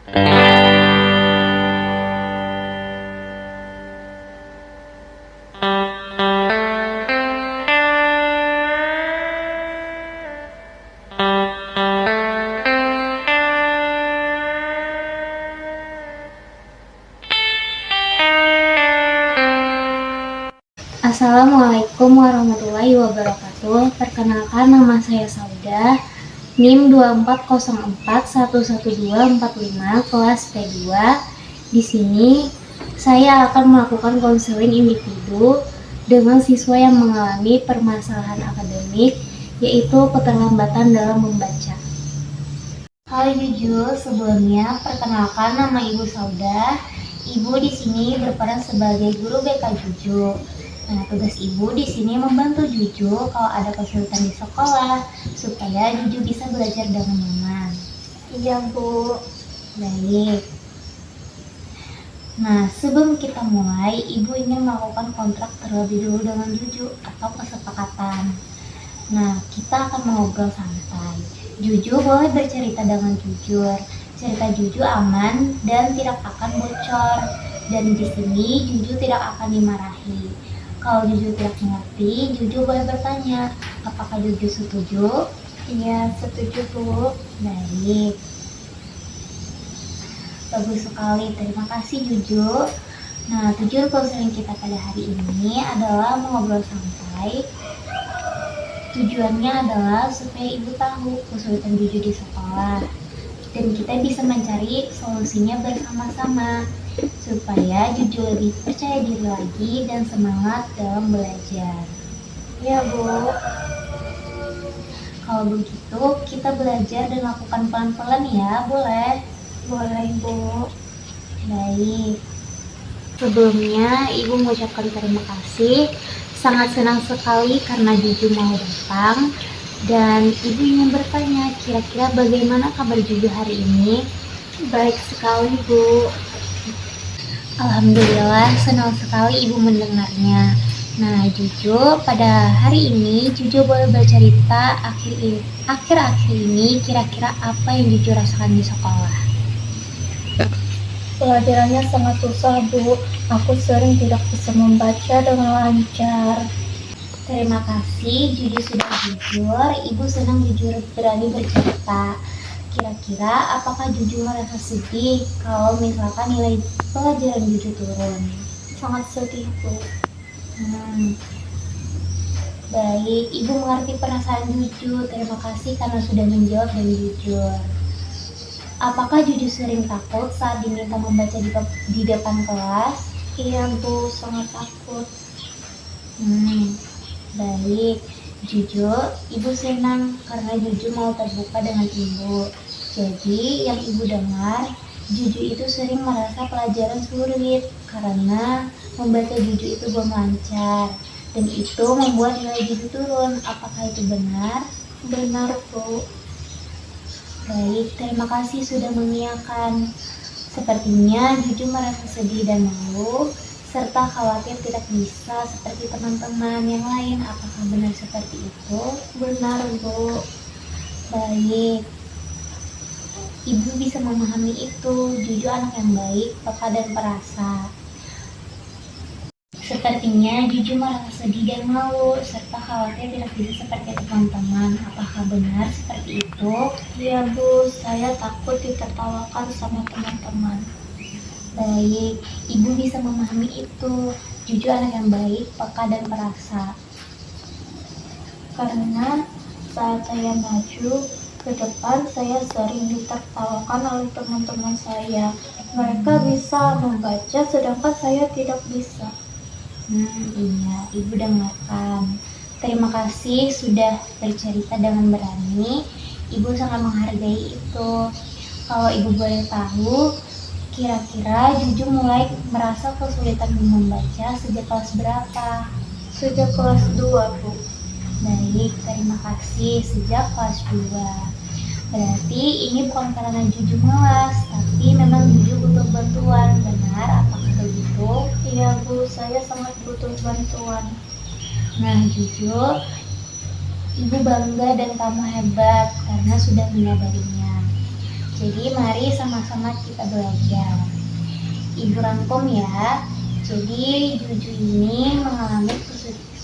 Assalamualaikum warahmatullahi wabarakatuh. Perkenalkan, nama saya Sauda, NIM 2404111245, kelas P2. Di sini saya akan melakukan konseling individu dengan siswa yang mengalami permasalahan akademik, yaitu keterlambatan dalam membaca. Halo Juju, sebelumnya perkenalkan, nama Ibu Sauda. Ibu di sini berperan sebagai guru BK Juju. Nah, tugas Ibu di sini membantu Juju kalau ada kesulitan di sekolah supaya Juju bisa belajar dengan nyaman. Iya, Bu. Baik. Nah, sebelum kita mulai, Ibu ingin melakukan kontrak terlebih dulu dengan Juju atau kesepakatan. Nah, kita akan mengobrol santai. Juju boleh bercerita dengan jujur. Cerita Juju aman dan tidak akan bocor. Dan di sini Juju tidak akan dimarahi. Kalau Juju tidak mengerti, Juju boleh bertanya. Apakah Juju setuju? Iya, setuju, Bu. Baik. Bagus sekali, terima kasih Juju. Nah, tujuan konseling kita pada hari ini adalah mengobrol santai. Tujuannya adalah supaya Ibu tahu kesulitan Juju di sekolah dan kita bisa mencari solusinya bersama-sama supaya Juju lebih percaya diri lagi dan semangat dalam belajar. Ya, Bu. Kalau begitu kita belajar dan lakukan pelan-pelan ya, boleh? Boleh, Bu. Baik. Sebelumnya Ibu mengucapkan terima kasih. Sangat senang sekali karena Juju mau datang. Dan Ibu ingin bertanya, kira-kira bagaimana kabar Juju hari ini? Baik sekali, Bu. Alhamdulillah, senang sekali Ibu mendengarnya. Nah, Juju, pada hari ini Juju boleh bercerita akhir-akhir ini kira-kira apa yang Juju rasakan di sekolah? Pelajarannya sangat susah, Bu. Aku sering tidak bisa membaca dengan lancar. Terima kasih, Juju sudah jujur. Ibu senang Juju berani bercerita. Kira-kira apakah Juju merasa sedih kalau misalkan nilai pelajaran Juju turun? Sangat sedih, Bu. Baik, Ibu mengerti perasaan Juju. Terima kasih karena sudah menjawab dan jujur. Apakah Juju sering takut saat diminta membaca di depan kelas? Iya, Bu, sangat takut. Baik, Juju, Ibu senang karena Juju mau terbuka dengan Ibu. Jadi, yang Ibu dengar, Juju itu sering merasa pelajaran sulit karena membaca Juju itu belum lancar. Dan itu membuat nilai Juju turun. Apakah itu benar? Benar, Bu. Baik, terima kasih sudah mengiyakan. Sepertinya Juju merasa sedih dan malu, serta khawatir tidak bisa seperti teman-teman yang lain. Apakah benar seperti itu? Benar, Bu. Baik, Ibu bisa memahami itu. Juju anak yang baik, peka dan perasa. Sepertinya Juju merasa sedih dan malu, serta khawatir tidak bisa seperti teman-teman. Apakah benar seperti itu? Iya, Bu, saya takut ditertawakan sama teman-teman. Baik, Ibu bisa memahami itu. Juju anak yang baik, peka dan perasa. Karena saat saya maju ke depan, saya sering ditertawakan oleh teman-teman saya. Mereka bisa membaca, sedangkan saya tidak bisa. Iya, Ibu dengarkan. Terima kasih sudah bercerita dengan berani. Ibu sangat menghargai itu. Kalau Ibu boleh tahu, kira-kira Juju mulai merasa kesulitan membaca sejak kelas berapa? Sejak kelas 2, Bu. Baik, terima kasih, sejak kelas 2. Berarti ini bukan karena Juju malas, tapi memang Juju butuh bantuan. Benar, apakah begitu? Iya, Bu, saya sangat butuh bantuan. Nah, Juju, Ibu bangga dan kamu hebat karena sudah menyadarinya. Jadi mari sama-sama kita belajar. Ibu rangkum ya. Jadi Juju ini mengalami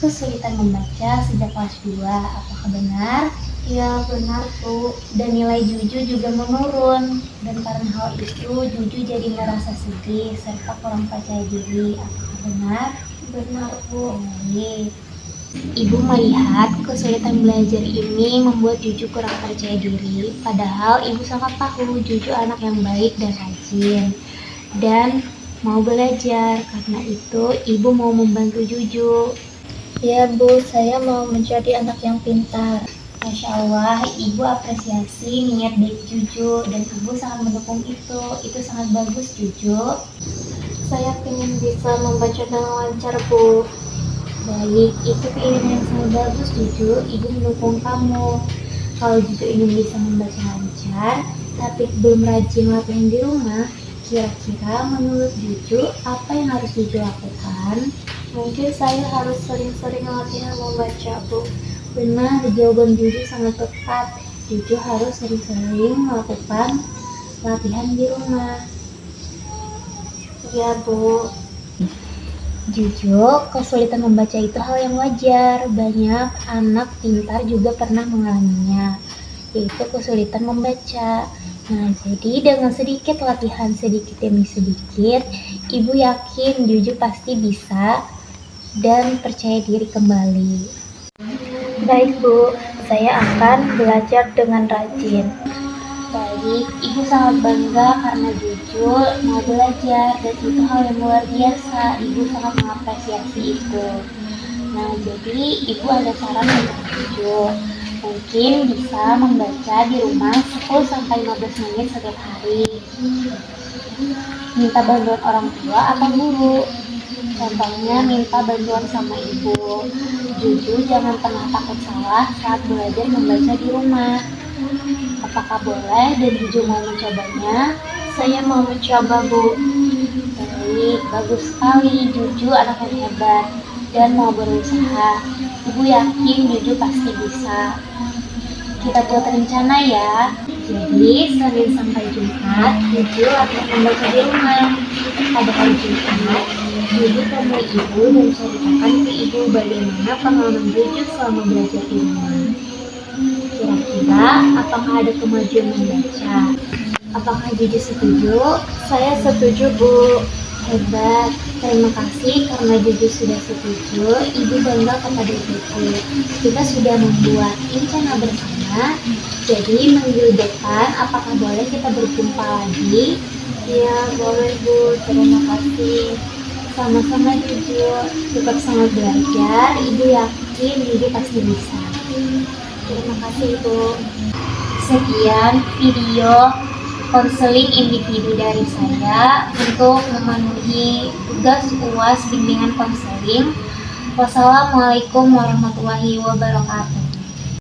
kesulitan membaca sejak kelas 2. Apakah benar? Ya, benar Bu. Dan nilai Juju juga menurun. Dan karena hal itu Juju jadi merasa sedih serta kurang percaya diri. Apakah benar? Benar Bu. Baik. Ibu melihat kesulitan belajar ini membuat Juju kurang percaya diri, padahal ibu sangat tahu Juju anak yang baik dan rajin dan mau belajar. Karena itu ibu mau membantu Juju. Ya Bu, saya mau menjadi anak yang pintar. Masya Allah, ibu apresiasi niat baik Juju dan ibu sangat mendukung itu. Itu sangat bagus Juju. Saya ingin bisa membaca dengan lancar Bu. Baik, itu keinginan yang sangat bagus Juju. Ibu mendukung kamu. Kalau Juju ingin bisa membaca lancar, tapi belum rajin latihan di rumah, kira-kira menurut Juju apa yang harus Juju lakukan? Mungkin saya harus sering-sering latihan membaca Bu. Benar, jawaban Juju sangat tepat. Juju harus sering-sering melakukan latihan di rumah. Ya Bu. Juju, kesulitan membaca itu hal yang wajar. Banyak anak pintar juga pernah mengalaminya, yaitu kesulitan membaca. Nah, jadi dengan sedikit latihan sedikit demi sedikit, ibu yakin Juju pasti bisa dan percaya diri kembali. Baik Bu, saya akan belajar dengan rajin. Baik, ibu sangat bangga karena Juju mau belajar dan itu hal yang luar biasa. Ibu sangat mengapresiasi itu. Nah, jadi ibu ada saran untuk Juju. Mungkin bisa membaca di rumah 10-15 menit setiap hari. Minta bantuan orang tua atau guru. Contohnya minta bantuan sama ibu. Juju jangan pernah takut salah saat belajar membaca di rumah. Apakah boleh dan Juju mau mencobanya? Saya mau mencoba Bu. Baik, bagus sekali. Juju anak yang hebat dan mau berusaha. Ibu yakin Juju pasti bisa. Kita buat rencana ya. Jadi Senin sampai Jumat Juju latihan membaca di rumah. Pada hari Jumat Juju temui ibu dan ceritakan ke ibu bagaimana pengalaman Juju selama belajar di rumah. Kira-kira apakah ada kemajuan membaca? Apakah Juju setuju? Saya setuju Bu. Hebat, terima kasih karena Juju sudah setuju. Ibu bangga kepada Juju. Kita sudah membuat rencana bersama. Jadi minggu depan apakah boleh kita berjumpa lagi? Ya, boleh Bu. Terima kasih. Sama-sama Juju. Tetap semangat belajar. Ibu yakin Juju pasti bisa. Terima kasih Bu. Sekian video konseling individu dari saya untuk memenuhi tugas UAS bimbingan konseling. Wassalamualaikum warahmatullahi wabarakatuh.